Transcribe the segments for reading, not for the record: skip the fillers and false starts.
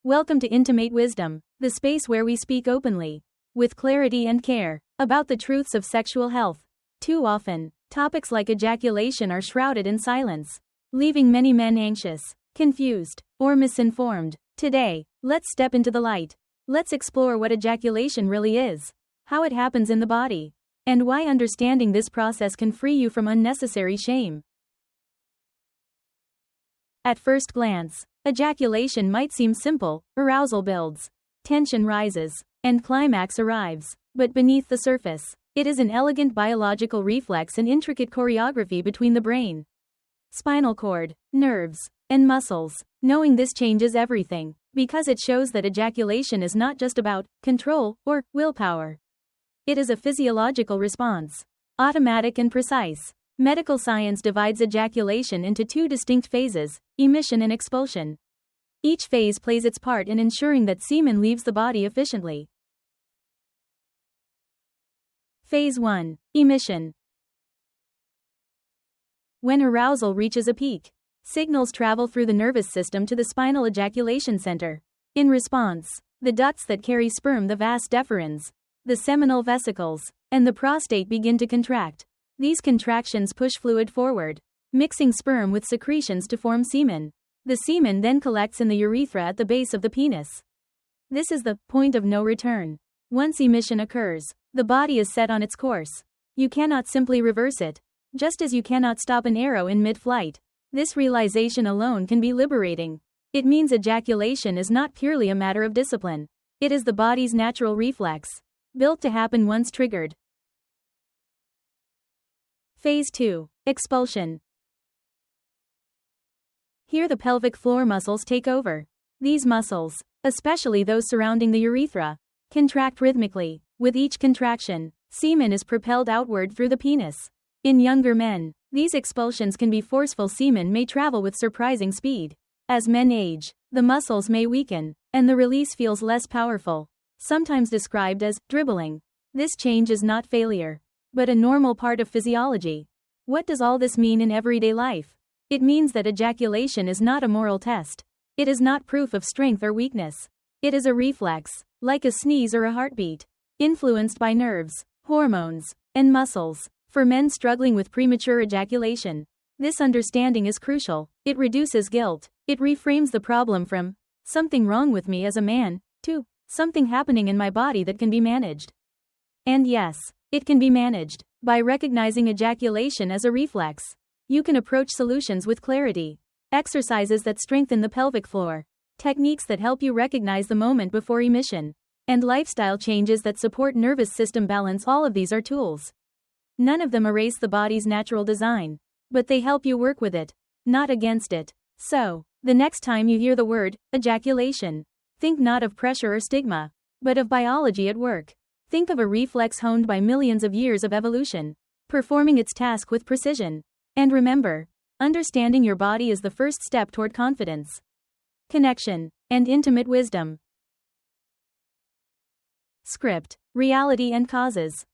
Welcome to Intimate Wisdom, the space where we speak openly, with clarity and care, about the truths of sexual health. Too often, topics like ejaculation are shrouded in silence, leaving many men anxious, confused, or misinformed. Today, let's step into the light. Let's explore what ejaculation really is, how it happens in the body, and why understanding this process can free you from unnecessary shame. At first glance, ejaculation might seem simple. Arousal builds, tension rises, and climax arrives. But beneath the surface, it is an elegant biological reflex and intricate choreography between the brain, spinal cord, nerves, and muscles. Knowing this changes everything, because it shows that ejaculation is not just about control or willpower. It is a physiological response, automatic and precise. Medical science divides ejaculation into two distinct phases, emission and expulsion. Each phase plays its part in ensuring that semen leaves the body efficiently. Phase 1. Emission. When arousal reaches a peak, signals travel through the nervous system to the spinal ejaculation center. In response, the ducts that carry sperm, the vas deferens, the seminal vesicles, and the prostate begin to contract. These contractions push fluid forward, mixing sperm with secretions to form semen. The semen then collects in the urethra at the base of the penis. This is the point of no return. Once emission occurs, the body is set on its course. You cannot simply reverse it, just as you cannot stop an arrow in mid-flight. This realization alone can be liberating. It means ejaculation is not purely a matter of discipline. It is the body's natural reflex, built to happen once triggered. Phase 2. Expulsion. Here the pelvic floor muscles take over. These muscles, especially those surrounding the urethra, contract rhythmically. With each contraction, semen is propelled outward through the penis. In younger men, these expulsions can be forceful. Semen may travel with surprising speed. As men age, the muscles may weaken, and the release feels less powerful, sometimes described as dribbling. This change is not failure, but a normal part of physiology. What does all this mean in everyday life? It means that ejaculation is not a moral test. It is not proof of strength or weakness. It is a reflex, like a sneeze or a heartbeat, influenced by nerves, hormones, and muscles. For men struggling with premature ejaculation, this understanding is crucial. It reduces guilt. It reframes the problem from something wrong with me as a man to something happening in my body that can be managed. And yes, it can be managed. By recognizing ejaculation as a reflex, you can approach solutions with clarity. Exercises that strengthen the pelvic floor, techniques that help you recognize the moment before emission, and lifestyle changes that support nervous system balance. All of these are tools. None of them erase the body's natural design, but they help you work with it, not against it. So, the next time you hear the word ejaculation, think not of pressure or stigma, but of biology at work. Think of a reflex honed by millions of years of evolution, performing its task with precision. And remember, understanding your body is the first step toward confidence, connection, and intimate wisdom. Script, reality and causes.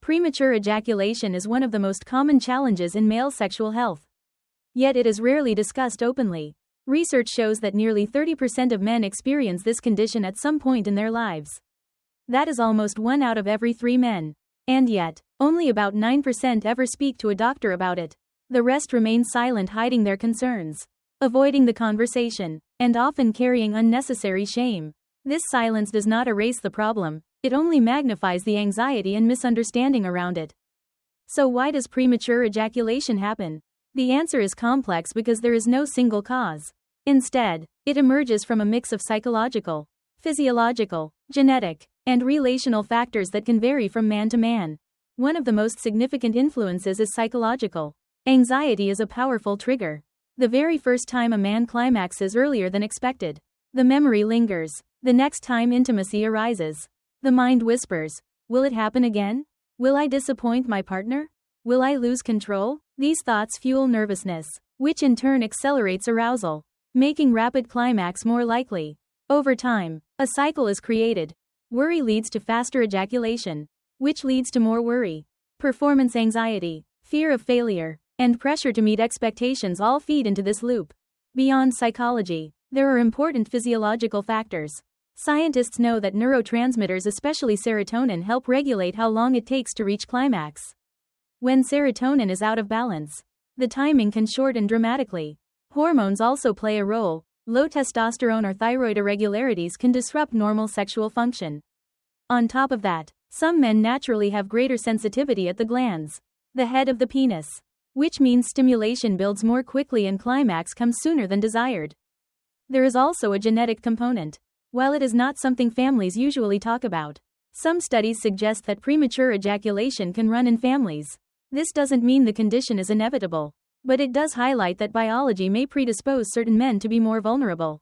Premature ejaculation is one of the most common challenges in male sexual health. Yet it is rarely discussed openly. Research shows that nearly 30% of men experience this condition at some point in their lives. That is almost 1 out of every 3 men. And yet, only about 9% ever speak to a doctor about it. The rest remain silent, hiding their concerns, avoiding the conversation, and often carrying unnecessary shame. This silence does not erase the problem, it only magnifies the anxiety and misunderstanding around it. So why does premature ejaculation happen? The answer is complex because there is no single cause. Instead, it emerges from a mix of psychological, physiological, genetic, and relational factors that can vary from man to man. One of the most significant influences is psychological. Anxiety is a powerful trigger. The very first time a man climaxes earlier than expected, the memory lingers. The next time intimacy arises, the mind whispers, will it happen again? Will I disappoint my partner? Will I lose control? These thoughts fuel nervousness, which in turn accelerates arousal, making rapid climax more likely. Over time, a cycle is created. Worry leads to faster ejaculation, which leads to more worry. Performance anxiety, fear of failure, and pressure to meet expectations all feed into this loop. Beyond psychology, There are important physiological factors. Scientists know that neurotransmitters, especially serotonin, help regulate how long it takes to reach climax. When serotonin is out of balance, the timing can shorten dramatically. Hormones also play a role. Low testosterone or thyroid irregularities can disrupt normal sexual function. On top of that, some men naturally have greater sensitivity at the glands, the head of the penis, which means stimulation builds more quickly and climax comes sooner than desired. There is also a genetic component. While it is not something families usually talk about, some studies suggest that premature ejaculation can run in families. This doesn't mean the condition is inevitable, but it does highlight that biology may predispose certain men to be more vulnerable.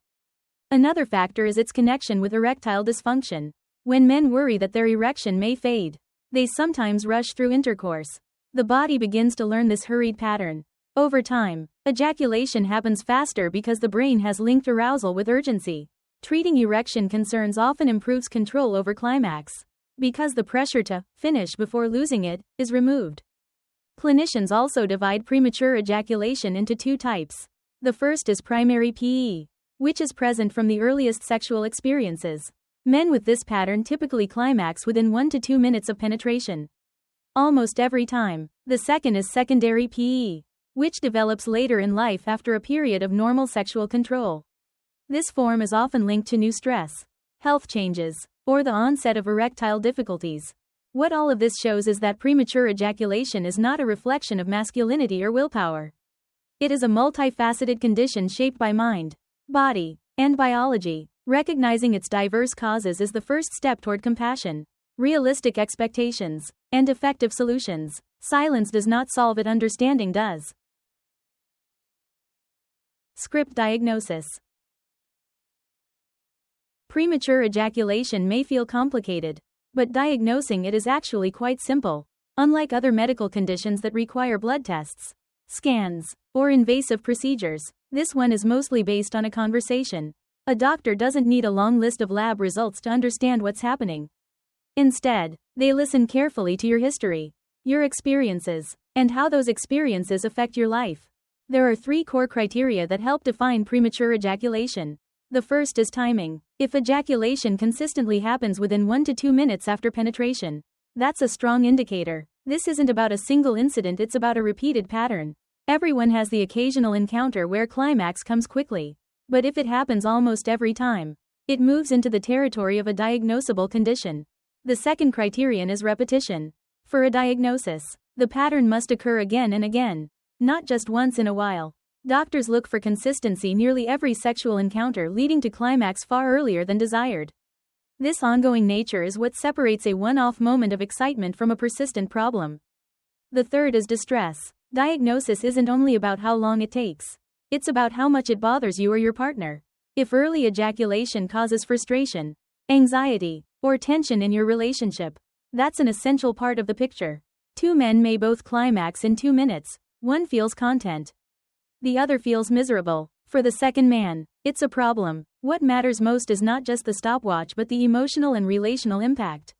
Another factor is its connection with erectile dysfunction. When men worry that their erection may fade, they sometimes rush through intercourse. The body begins to learn this hurried pattern. Over time, ejaculation happens faster because the brain has linked arousal with urgency. Treating erection concerns often improves control over climax, because the pressure to finish before losing it is removed. Clinicians also divide premature ejaculation into two types. The first is primary PE, which is present from the earliest sexual experiences. Men with this pattern typically climax within 1 to 2 minutes of penetration. Almost every time. The second is secondary PE, which develops later in life after a period of normal sexual control. This form is often linked to new stress, health changes, or the onset of erectile difficulties. What all of this shows is that premature ejaculation is not a reflection of masculinity or willpower. It is a multifaceted condition shaped by mind, body, and biology. Recognizing its diverse causes is the first step toward compassion, realistic expectations, and effective solutions. Silence does not solve it, understanding does. Script diagnosis. Premature ejaculation may feel complicated, but diagnosing it is actually quite simple. Unlike other medical conditions that require blood tests, scans, or invasive procedures, this one is mostly based on a conversation. A doctor doesn't need a long list of lab results to understand what's happening. Instead, they listen carefully to your history, your experiences, and how those experiences affect your life. There are 3 core criteria that help define premature ejaculation. The first is timing. If ejaculation consistently happens within 1 to 2 minutes after penetration, that's a strong indicator. This isn't about a single incident, it's about a repeated pattern. Everyone has the occasional encounter where climax comes quickly. But if it happens almost every time, it moves into the territory of a diagnosable condition. The second criterion is repetition. For a diagnosis, the pattern must occur again and again, not just once in a while. Doctors look for consistency nearly every sexual encounter, leading to climax far earlier than desired. This ongoing nature is what separates a one-off moment of excitement from a persistent problem. The third is distress. Diagnosis isn't only about how long it takes. It's about how much it bothers you or your partner. If early ejaculation causes frustration, anxiety, or tension in your relationship, that's an essential part of the picture. 2 men may both climax in 2 minutes. One feels content, the other feels miserable. For the second man, it's a problem. What matters most is not just the stopwatch but the emotional and relational impact.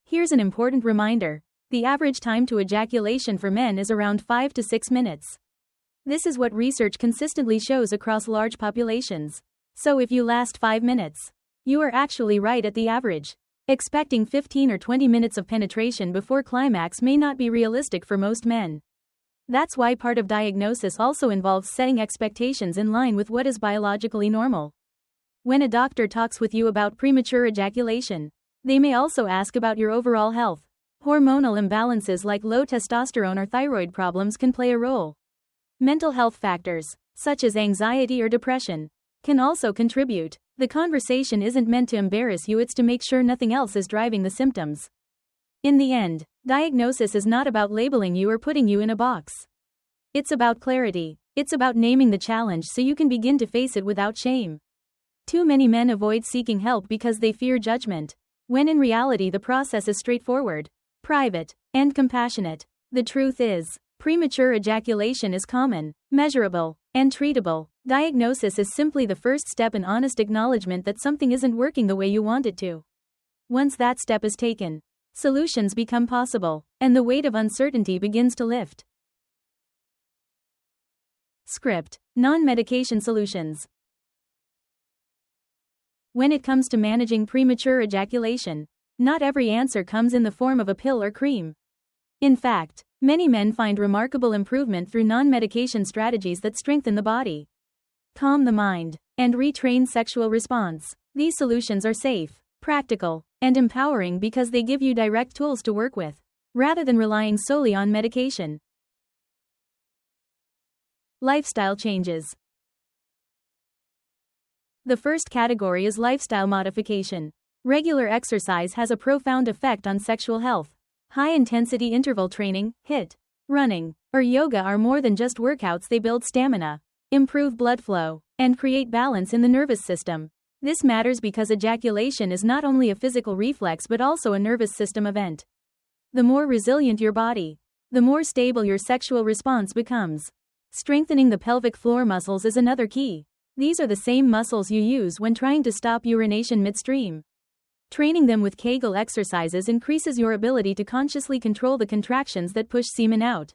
Here's an important reminder. The average time to ejaculation for men is around 5 to 6 minutes. This is what research consistently shows across large populations. So if you last 5 minutes, you are actually right at the average. Expecting 15 or 20 minutes of penetration before climax may not be realistic for most men. That's why part of diagnosis also involves setting expectations in line with what is biologically normal. When a doctor talks with you about premature ejaculation, they may also ask about your overall health. Hormonal imbalances like low testosterone or thyroid problems can play a role. Mental health factors, such as anxiety or depression, can also contribute. The conversation isn't meant to embarrass you, it's to make sure nothing else is driving the symptoms. In the end, diagnosis is not about labeling you or putting you in a box. It's about clarity. It's about naming the challenge so you can begin to face it without shame. Too many men avoid seeking help because they fear judgment, when in reality the process is straightforward, private, and compassionate. The truth is, premature ejaculation is common, measurable, and treatable. Diagnosis is simply the first step in honest acknowledgement that something isn't working the way you want it to. Once that step is taken, solutions become possible, and the weight of uncertainty begins to lift. Script. Non-medication solutions. When it comes to managing premature ejaculation, not every answer comes in the form of a pill or cream. In fact, many men find remarkable improvement through non-medication strategies that strengthen the body, calm the mind, and retrain sexual response. These solutions are safe, practical, and empowering because they give you direct tools to work with, rather than relying solely on medication. Lifestyle changes. The first category is lifestyle modification. Regular exercise has a profound effect on sexual health. High-intensity interval training, HIIT, running, or yoga are more than just workouts. They build stamina, improve blood flow, and create balance in the nervous system. This matters because ejaculation is not only a physical reflex but also a nervous system event. The more resilient your body, the more stable your sexual response becomes. Strengthening the pelvic floor muscles is another key. These are the same muscles you use when trying to stop urination midstream. Training them with kegel exercises increases your ability to consciously control the contractions that push semen out.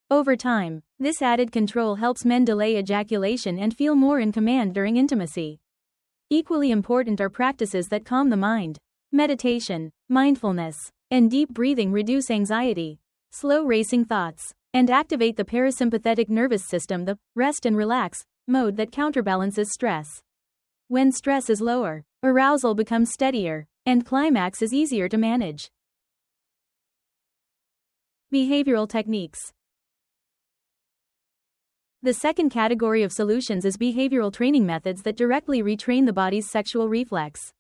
Over time, this added control helps men delay ejaculation and feel more in command during intimacy. Equally important are practices that calm the mind. Meditation, mindfulness, and deep breathing reduce anxiety, slow racing thoughts, and activate the parasympathetic nervous system, the rest and relax mode that counterbalances stress. When stress is lower, arousal becomes steadier, and climax is easier to manage. Behavioral techniques. The second category of solutions is behavioral training methods that directly retrain the body's sexual reflex.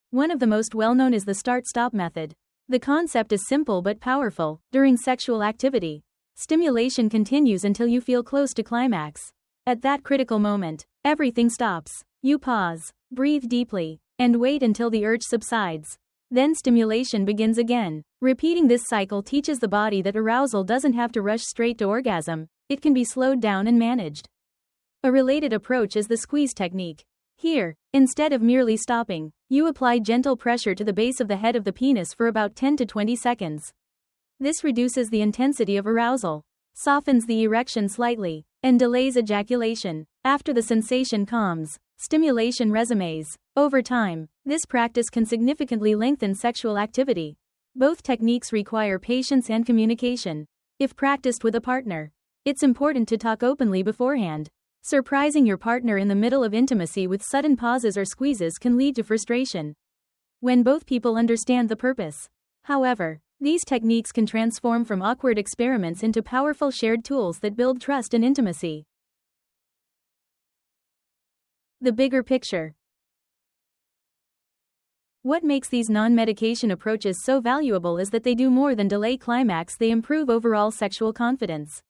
One of the most well-known is the start-stop method. The concept is simple but powerful. During sexual activity, stimulation continues until you feel close to climax. At that critical moment, everything stops. You pause, breathe deeply, and wait until the urge subsides. Then stimulation begins again. Repeating this cycle teaches the body that arousal doesn't have to rush straight to orgasm. It can be slowed down and managed. A related approach is the squeeze technique. Here, instead of merely stopping, you apply gentle pressure to the base of the head of the penis for about 10 to 20 seconds. This reduces the intensity of arousal, softens the erection slightly, and delays ejaculation. After the sensation calms, stimulation resumes. Over time, this practice can significantly lengthen sexual activity. Both techniques require patience and communication. If practiced with a partner, it's important to talk openly beforehand. Surprising your partner in the middle of intimacy with sudden pauses or squeezes can lead to frustration when both people understand the purpose. However, these techniques can transform from awkward experiments into powerful shared tools that build trust and intimacy. The bigger picture. What makes these non-medication approaches so valuable is that they do more than delay climax. They improve overall sexual confidence.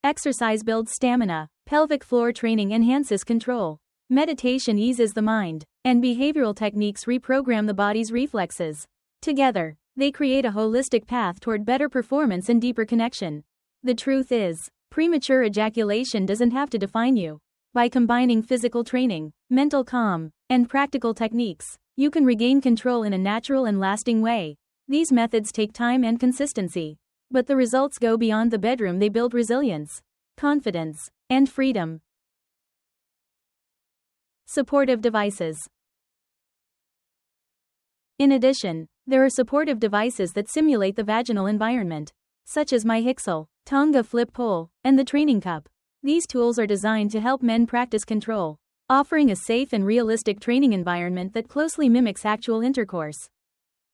Exercise builds stamina, pelvic floor training enhances control, meditation eases the mind, and behavioral techniques reprogram the body's reflexes. Together, they create a holistic path toward better performance and deeper connection. The truth is, premature ejaculation doesn't have to define you. By combining physical training, mental calm, and practical techniques, you can regain control in a natural and lasting way. These methods take time and consistency, but the results go beyond the bedroom. They build resilience, confidence, and freedom. Supportive devices. In addition, there are supportive devices that simulate the vaginal environment, such as MyHixel, Tonga Flip Pole, and the Training Cup. These tools are designed to help men practice control, offering a safe and realistic training environment that closely mimics actual intercourse.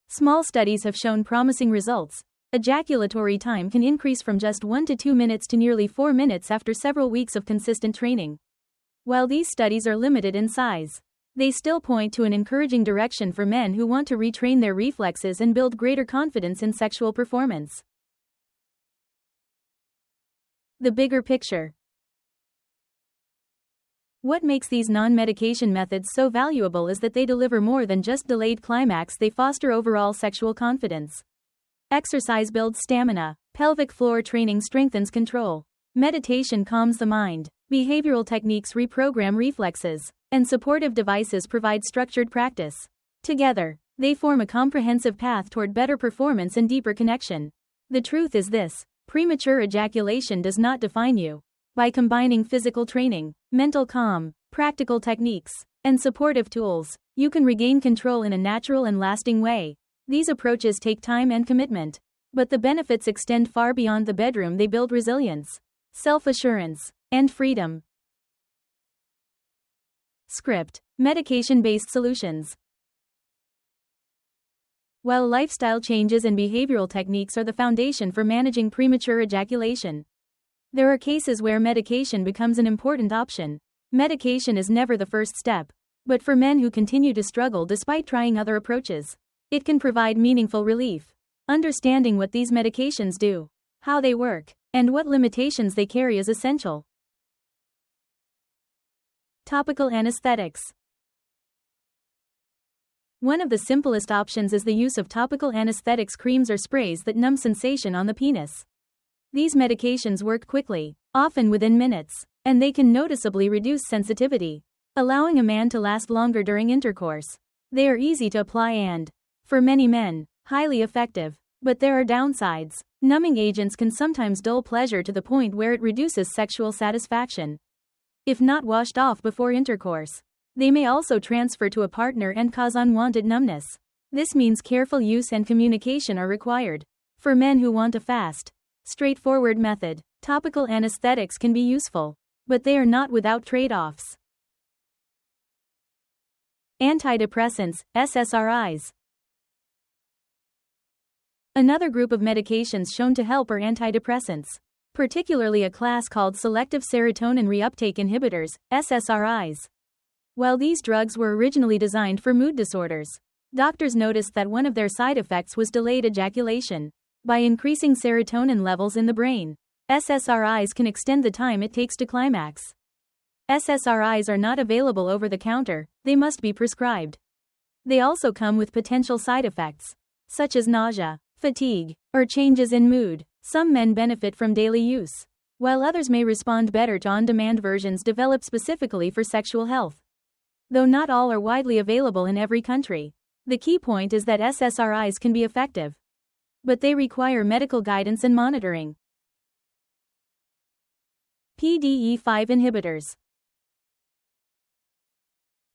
Small studies have shown promising results. Ejaculatory time can increase from just 1 to 2 minutes to nearly 4 minutes after several weeks of consistent training. While these studies are limited in size, they still point to an encouraging direction for men who want to retrain their reflexes and build greater confidence in sexual performance. The bigger picture. What makes these non-medication methods so valuable is that they deliver more than just delayed climax. They foster overall sexual confidence. Exercise builds stamina, pelvic floor training strengthens control, meditation calms the mind, behavioral techniques reprogram reflexes, and supportive devices provide structured practice. Together, they form a comprehensive path toward better performance and deeper connection. The truth is this: premature ejaculation does not define you. By combining physical training, mental calm, practical techniques, and supportive tools, you can regain control in a natural and lasting way. These approaches take time and commitment, but the benefits extend far beyond the bedroom. They build resilience, self-assurance, and freedom. Script: medication-based solutions. While lifestyle changes and behavioral techniques are the foundation for managing premature ejaculation, there are cases where medication becomes an important option. Medication is never the first step, but for men who continue to struggle despite trying other approaches, it can provide meaningful relief. Understanding what these medications do, how they work, and what limitations they carry is essential. Topical anesthetics. One of the simplest options is the use of topical anesthetics, creams or sprays that numb sensation on the penis. These medications work quickly, often within minutes, and they can noticeably reduce sensitivity, allowing a man to last longer during intercourse. They are easy to apply and, for many men, highly effective. But there are downsides. Numbing agents can sometimes dull pleasure to the point where it reduces sexual satisfaction. If not washed off before intercourse, they may also transfer to a partner and cause unwanted numbness. This means careful use and communication are required. For men who want a fast, straightforward method, topical anesthetics can be useful, but they are not without trade-offs. Antidepressants, SSRIs. Another group of medications shown to help are antidepressants, particularly a class called selective serotonin reuptake inhibitors, SSRIs. While these drugs were originally designed for mood disorders, doctors noticed that one of their side effects was delayed ejaculation. By increasing serotonin levels in the brain, SSRIs can extend the time it takes to climax. SSRIs are not available over the counter, they must be prescribed. They also come with potential side effects, such as nausea, fatigue, or changes in mood. Some men benefit from daily use, while others may respond better to on-demand versions developed specifically for sexual health. Though not all are widely available in every country, the key point is that SSRIs can be effective, but they require medical guidance and monitoring. PDE5 inhibitors.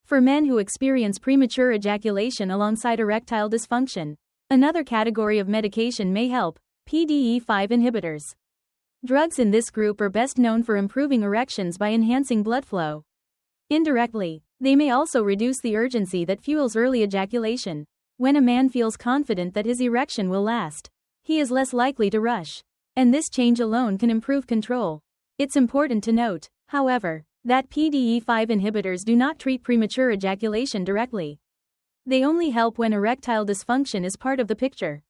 For men who experience premature ejaculation alongside erectile dysfunction, another category of medication may help: PDE5 inhibitors. Drugs in this group are best known for improving erections by enhancing blood flow. Indirectly, they may also reduce the urgency that fuels early ejaculation. When a man feels confident that his erection will last, he is less likely to rush, and this change alone can improve control. It's important to note, however, that PDE5 inhibitors do not treat premature ejaculation directly. They only help when erectile dysfunction is part of the picture.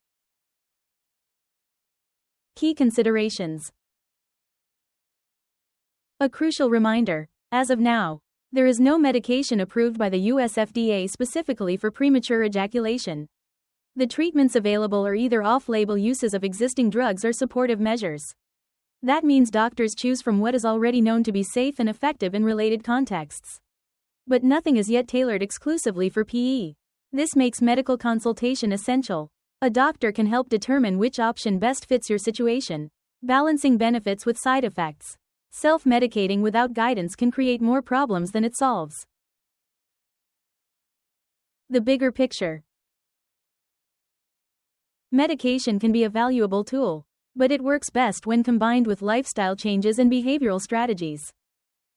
Key considerations. A crucial reminder: as of now, there is no medication approved by the US FDA specifically for premature ejaculation. The treatments available are either off-label uses of existing drugs or supportive measures. That means doctors choose from what is already known to be safe and effective in related contexts. But nothing is yet tailored exclusively for PE. This makes medical consultation essential. A doctor can help determine which option best fits your situation, balancing benefits with side effects. Self-medicating without guidance can create more problems than it solves. The bigger picture. Medication can be a valuable tool, but it works best when combined with lifestyle changes and behavioral strategies.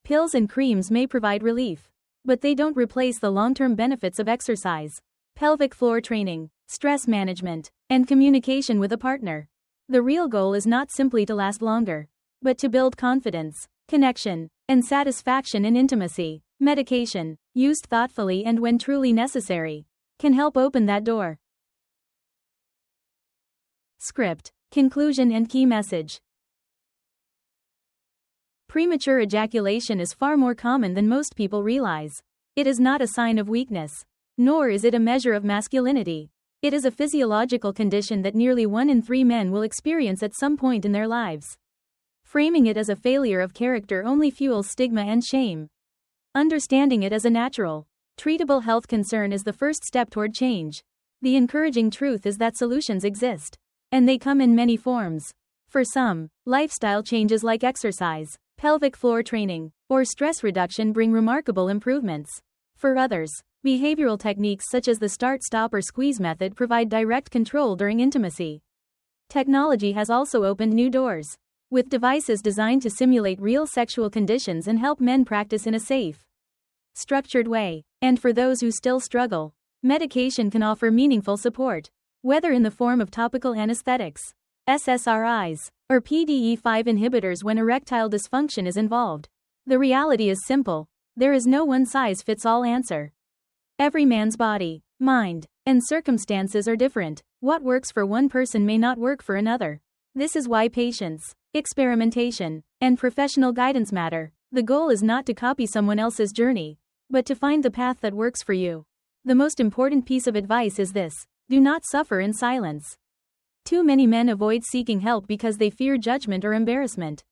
Pills and creams may provide relief, but they don't replace the long-term benefits of exercise, pelvic floor training, stress management, and communication with a partner. The real goal is not simply to last longer, but to build confidence, connection, and satisfaction in intimacy. Medication, used thoughtfully and when truly necessary, can help open that door. Script, conclusion and key message. Premature ejaculation is far more common than most people realize. It is not a sign of weakness, nor is it a measure of masculinity. It is a physiological condition that nearly 1 in 3 men will experience at some point in their lives. Framing it as a failure of character only fuels stigma and shame. Understanding it as a natural, treatable health concern is the first step toward change. The encouraging truth is that solutions exist, and they come in many forms. For some, lifestyle changes like exercise, pelvic floor training, or stress reduction bring remarkable improvements. For others, behavioral techniques such as the start, stop, or squeeze method provide direct control during intimacy. Technology has also opened new doors, with devices designed to simulate real sexual conditions and help men practice in a safe, structured way. And for those who still struggle, medication can offer meaningful support, whether in the form of topical anesthetics, SSRIs, or PDE5 inhibitors when erectile dysfunction is involved. The reality is simple: there is no one-size-fits-all answer. Every man's body, mind, and circumstances are different. What works for one person may not work for another. This is why patience, experimentation, and professional guidance matter. The goal is not to copy someone else's journey, but to find the path that works for you. The most important piece of advice is this: do not suffer in silence. Too many men avoid seeking help because they fear judgment or embarrassment.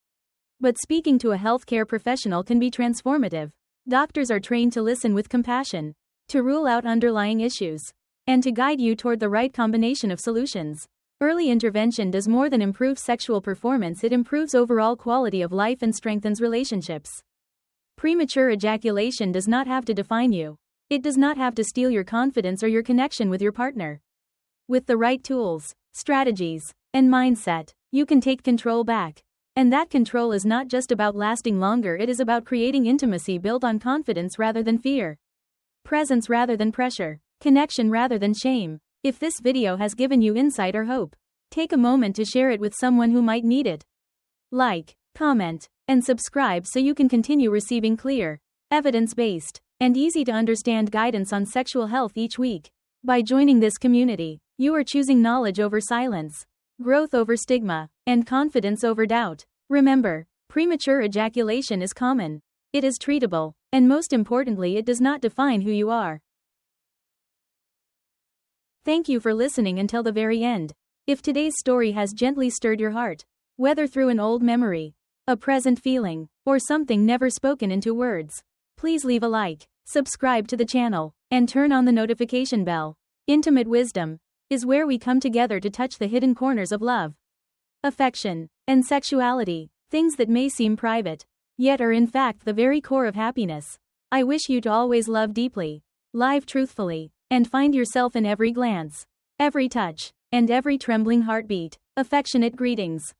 But speaking to a healthcare professional can be transformative. Doctors are trained to listen with compassion, to rule out underlying issues, and to guide you toward the right combination of solutions. Early intervention does more than improve sexual performance, it improves overall quality of life and strengthens relationships. Premature ejaculation does not have to define you. It does not have to steal your confidence or your connection with your partner. With the right tools, strategies, and mindset, you can take control back. And that control is not just about lasting longer, it is about creating intimacy built on confidence rather than fear, presence rather than pressure, connection rather than shame. If this video has given you insight or hope, take a moment to share it with someone who might need it. Like, comment, and subscribe so you can continue receiving clear, evidence-based, and easy-to-understand guidance on sexual health each week. By joining this community, you are choosing knowledge over silence, growth over stigma, and confidence over doubt. Remember, premature ejaculation is common. It is treatable, and most importantly, it does not define who you are. Thank you for listening until the very end. If today's story has gently stirred your heart, whether through an old memory, a present feeling, or something never spoken into words, please leave a like, subscribe to the channel, and turn on the notification bell. Intimate wisdom is where we come together to touch the hidden corners of love, affection, and sexuality, things that may seem private, yet are in fact the very core of happiness. I wish you to always love deeply, live truthfully, and find yourself in every glance, every touch, and every trembling heartbeat. Affectionate greetings.